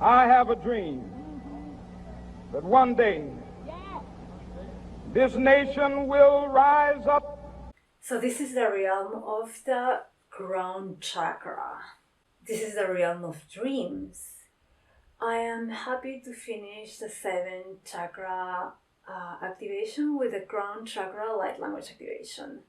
I have a dream that one day this nation will rise up. So this is the realm of the crown chakra. This is the realm of dreams. I am happy to finish the 7 chakra activation with the crown chakra light language activation.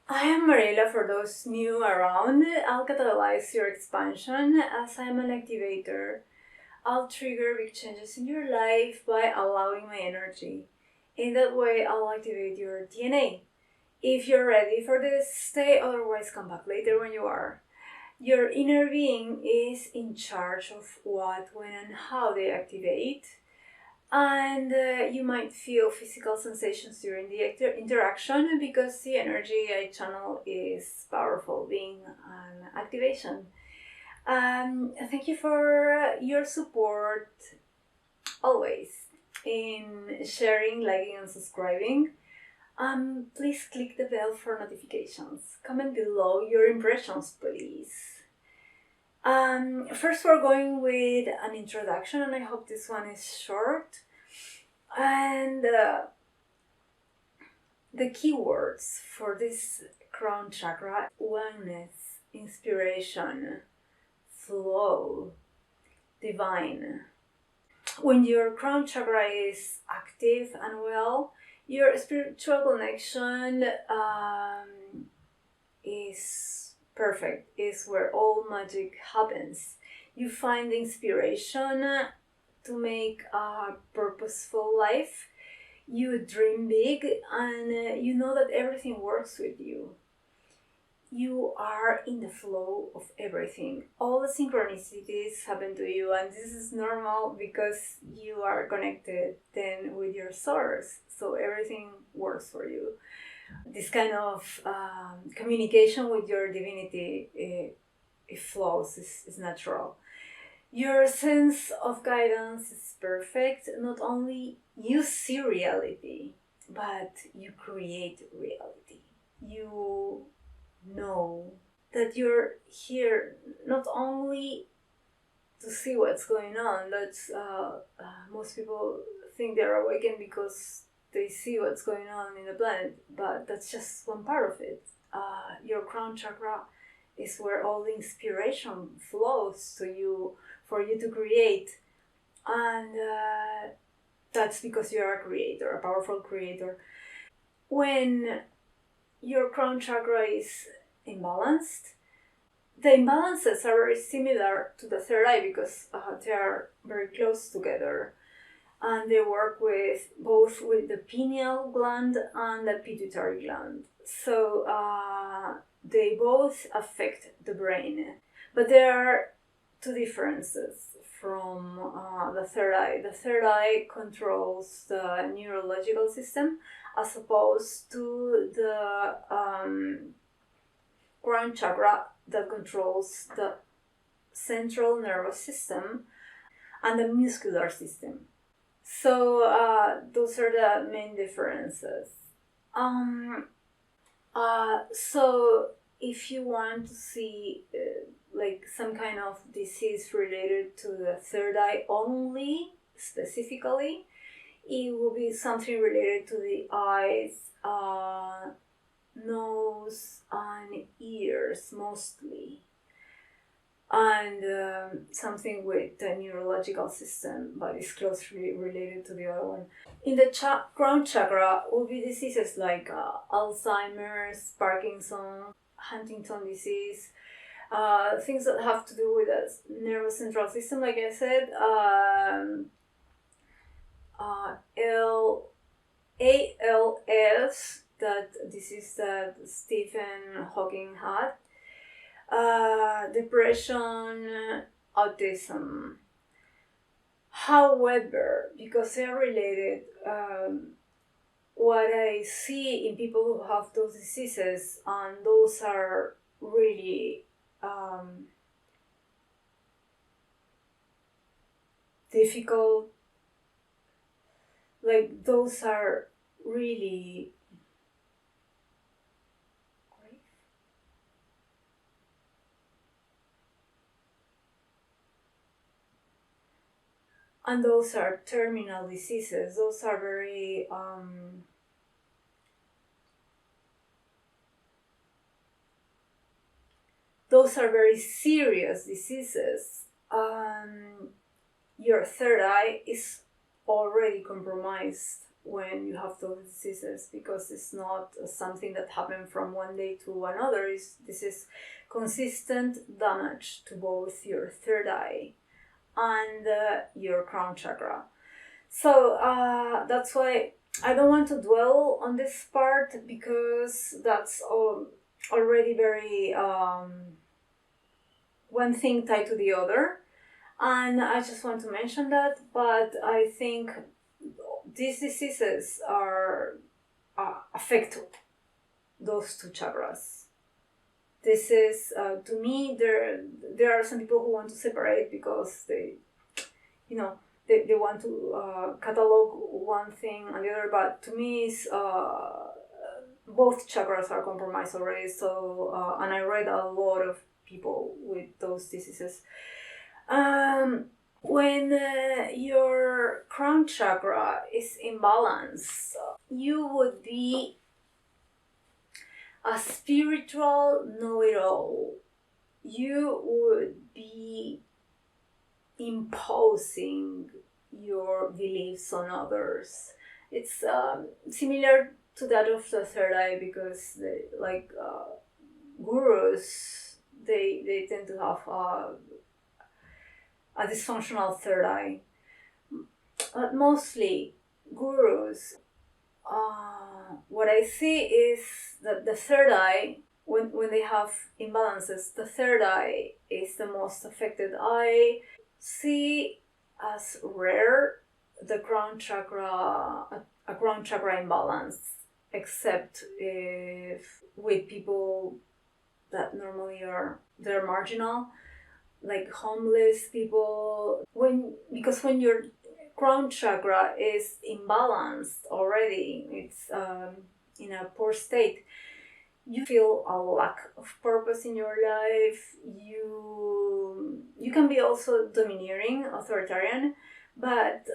I am Mariella. For those new around, I'll catalyze your expansion as I am an activator. I'll trigger big changes in your life by allowing my energy. In that way, I'll activate your DNA. If you're ready for this, stay, otherwise come back later when you are. Your inner being is in charge of what, when, and how they activate. And you might feel physical sensations during the interaction because the energy I channel is powerful, being an activation. Thank you for your support always in sharing, liking, and subscribing. Please click the bell for notifications. Comment below your impressions, please. First we're going with an introduction, and I hope this one is short. And the keywords for this crown chakra: wellness, inspiration, flow, divine. When your crown chakra is active and well, your spiritual connection is perfect, is where all magic happens. You find inspiration to make a purposeful life. You dream big, and you know that everything works with you. You are in the flow of everything. All the synchronicities happen to you, and this is normal because you are connected then with your source, so everything works for you. This kind of communication with your divinity, it flows, is natural. Your sense of guidance is perfect. Not only you see reality, but you create reality. You know that you're here not only to see what's going on. That's most people think they're awakened because they see what's going on in the planet, but that's just one part of it. Your crown chakra is where all the inspiration flows to you for you to create, and that's because you're a creator, a powerful creator. When your crown chakra is imbalanced, the imbalances are very similar to the third eye because they are very close together, and they work with both with the pineal gland and the pituitary gland. So they both affect the brain, but there are 2 differences from the third eye. The third eye controls the neurological system, as opposed to the crown chakra that controls the central nervous system and the muscular system. So those are the main differences. So if you want to see like some kind of disease related to the third eye only, specifically, it will be something related to the eyes, nose, and ears mostly, and something with the neurological system, but it's closely related to the other one. In the crown chakra will be diseases like Alzheimer's, Parkinson, Huntington disease, things that have to do with the nervous central system, like I said, ALS, that disease that Stephen Hawking had, depression, autism. However, because they are related, what I see in people who have those diseases, and those are really difficult, like those are really grave. And those are terminal diseases. Those are very serious diseases. Your third eye is already compromised when you have those diseases, because it's not something that happened from one day to another. This is consistent damage to both your third eye and your crown chakra. So that's why I don't want to dwell on this part, because that's already very one thing tied to the other. And I just want to mention that, but I think these diseases are affect those two chakras. This is, to me, there are some people who want to separate because they want to catalog one thing and the other, but to me, it's, both chakras are compromised already. So, and I read a lot of people with those diseases. When your crown chakra is imbalanced, you would be a spiritual know-it-all. You would be imposing your beliefs on others. It's similar to that of the third eye, because gurus, they tend to have a dysfunctional third eye. But mostly gurus, what I see is that the third eye, when they have imbalances, the third eye is the most affected. I see as rare the crown chakra, a crown chakra imbalance, except if with people that normally they're marginal, like homeless people. Because when your crown chakra is imbalanced already, it's in a poor state, you feel a lack of purpose in your life. You can be also domineering, authoritarian, but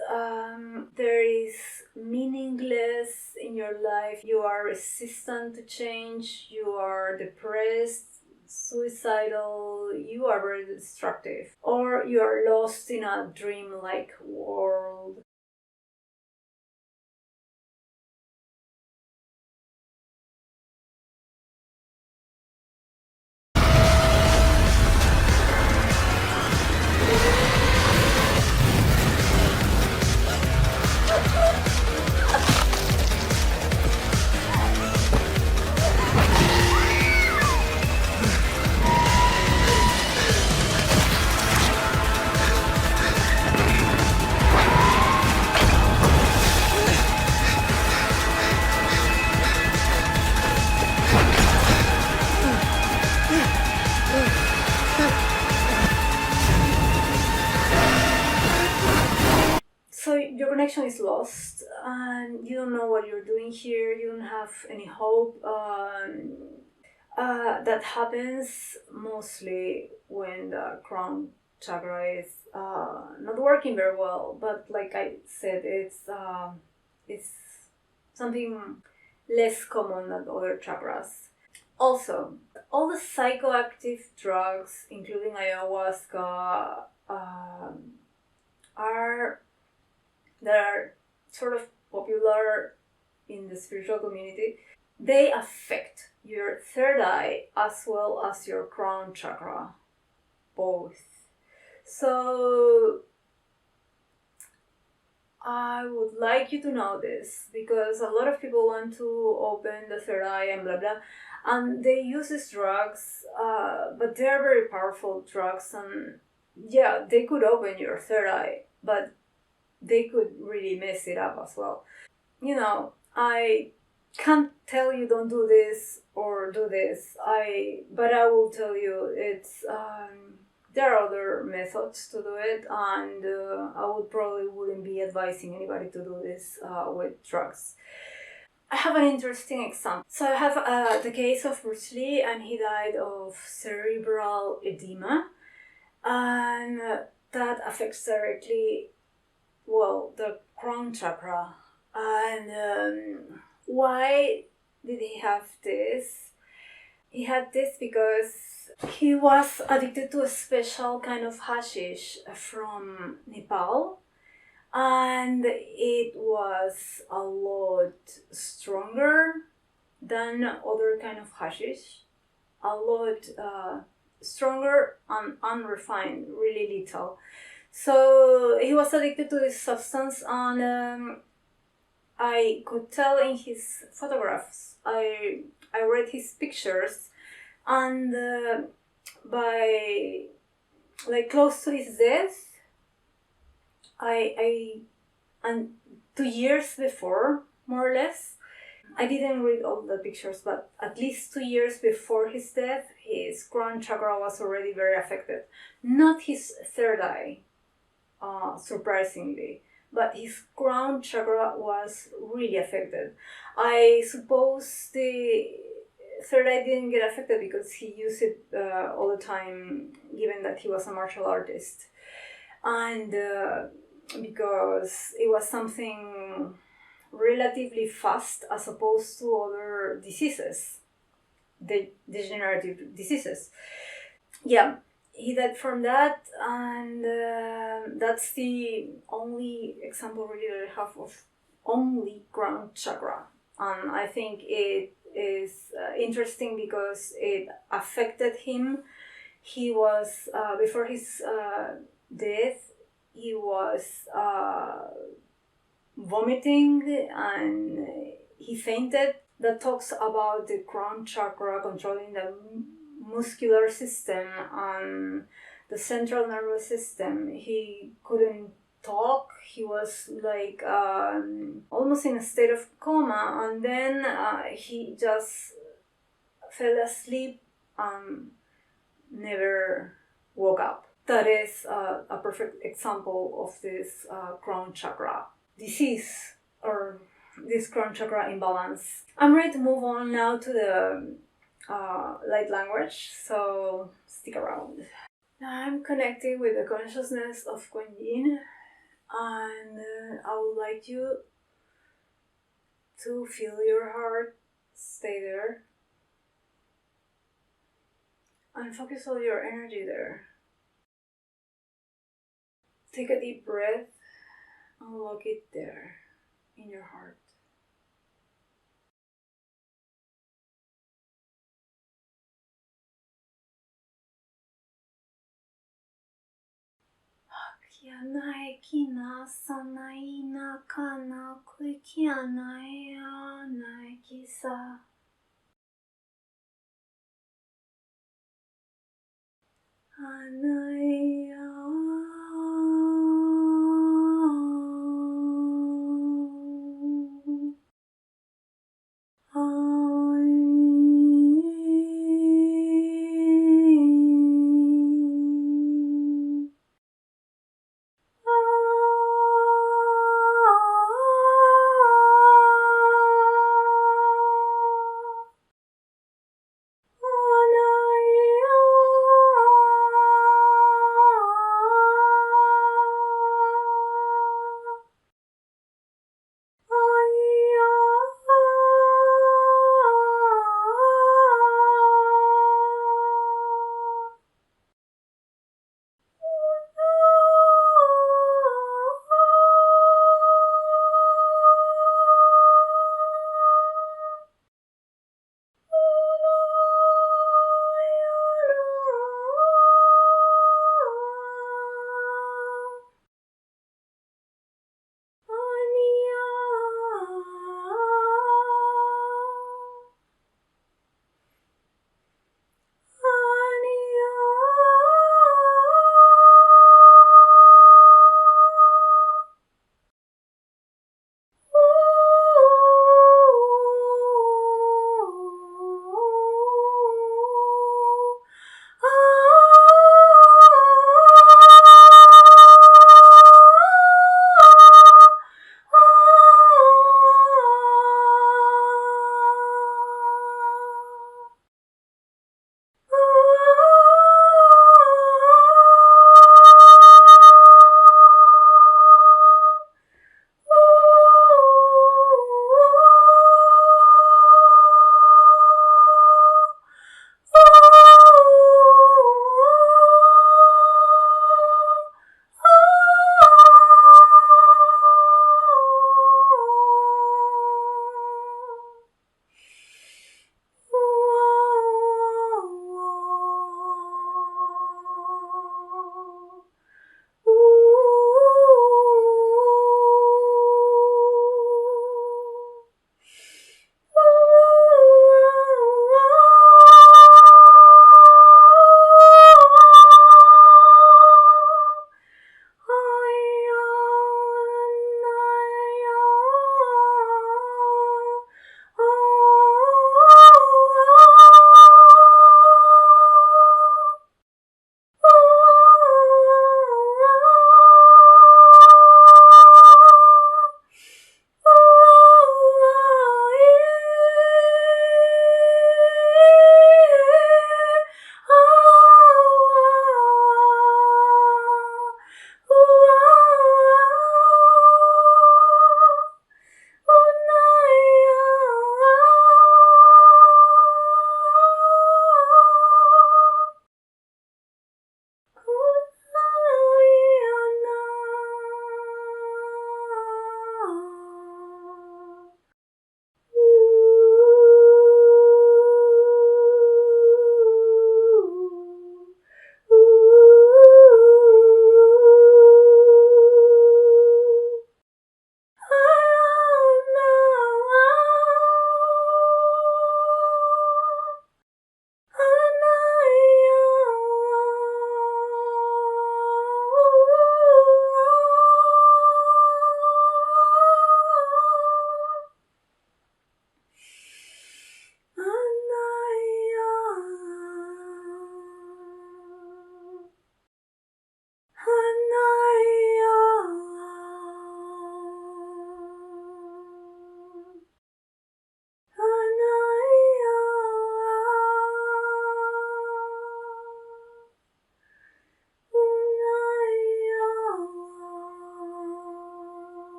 there is meaningless in your life. You are resistant to change. You are depressed, suicidal. You are very destructive, or you are lost in a dream-like world. So your connection is lost, and you don't know what you're doing here. You don't have any hope. That happens mostly when the crown chakra is not working very well. But like I said, it's something less common than other chakras. Also, all the psychoactive drugs, including ayahuasca, that are sort of popular in the spiritual community, they affect your third eye as well as your crown chakra, both. So I would like you to know this, because a lot of people want to open the third eye and blah blah, and they use these drugs, but they're very powerful drugs, and yeah, they could open your third eye, but they could really mess it up as well. I can't tell you don't do this or do this, but I will tell you it's there are other methods to do it, and I wouldn't be advising anybody to do this with drugs. I have an interesting example. So I have the case of Bruce Lee, and he died of cerebral edema, and that affects directly well, the crown chakra. And why did he have this? He had this because he was addicted to a special kind of hashish from Nepal, and it was a lot stronger than other kind of hashish, a lot stronger and unrefined, really little. So he was addicted to this substance, and I could tell in his photographs. I read his pictures, and by like close to his death, and 2 years before, more or less, I didn't read all the pictures, but at least 2 years before his death, his crown chakra was already very affected. Not his third eye, surprisingly, but his crown chakra was really affected. I suppose the third eye didn't get affected because he used it all the time, given that he was a martial artist. And because it was something relatively fast as opposed to other diseases, the degenerative diseases. Yeah, he died from that, and that's the only example really that I have of only crown chakra. And I think it is interesting because it affected him. He was, before his death, he was vomiting and he fainted. That talks about the crown chakra controlling the muscular system and the central nervous system. He couldn't talk. He was like almost in a state of coma, and then he just fell asleep and never woke up. That is a perfect example of this crown chakra disease, or this crown chakra imbalance. I'm ready to move on now to the light language, so stick around. Now I'm connecting with the consciousness of Kuan Yin, and I would like you to feel your heart stay there and focus all your energy there. Take a deep breath and lock it there in your heart. Kianai kina sanai na kana kui kianai anai kisa. Anai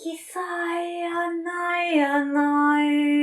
Kisai anai anai.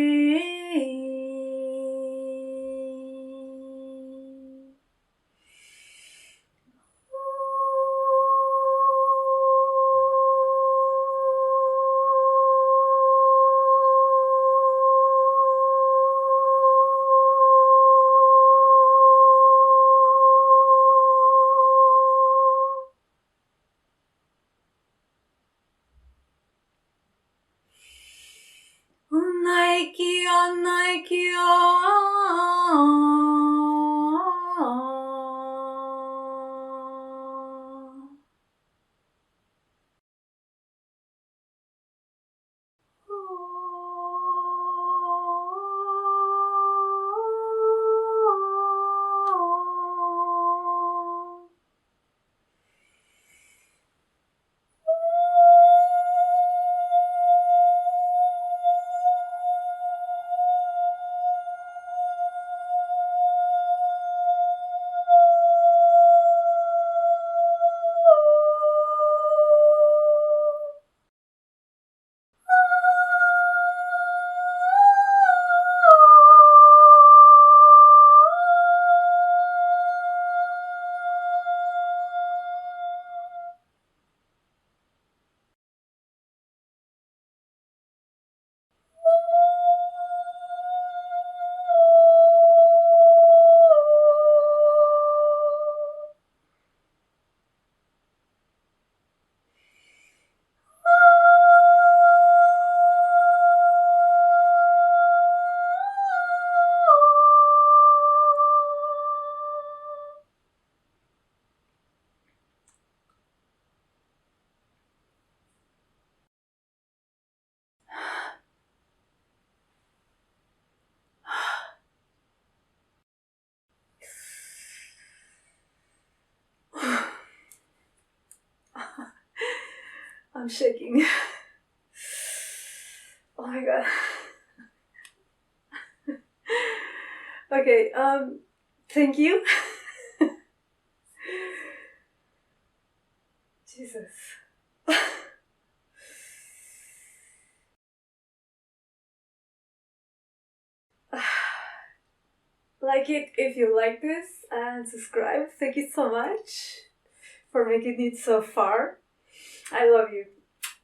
I'm shaking. Oh my god. Okay, thank you. Jesus. Like it if you like this and subscribe. Thank you so much for making it so far. I love you.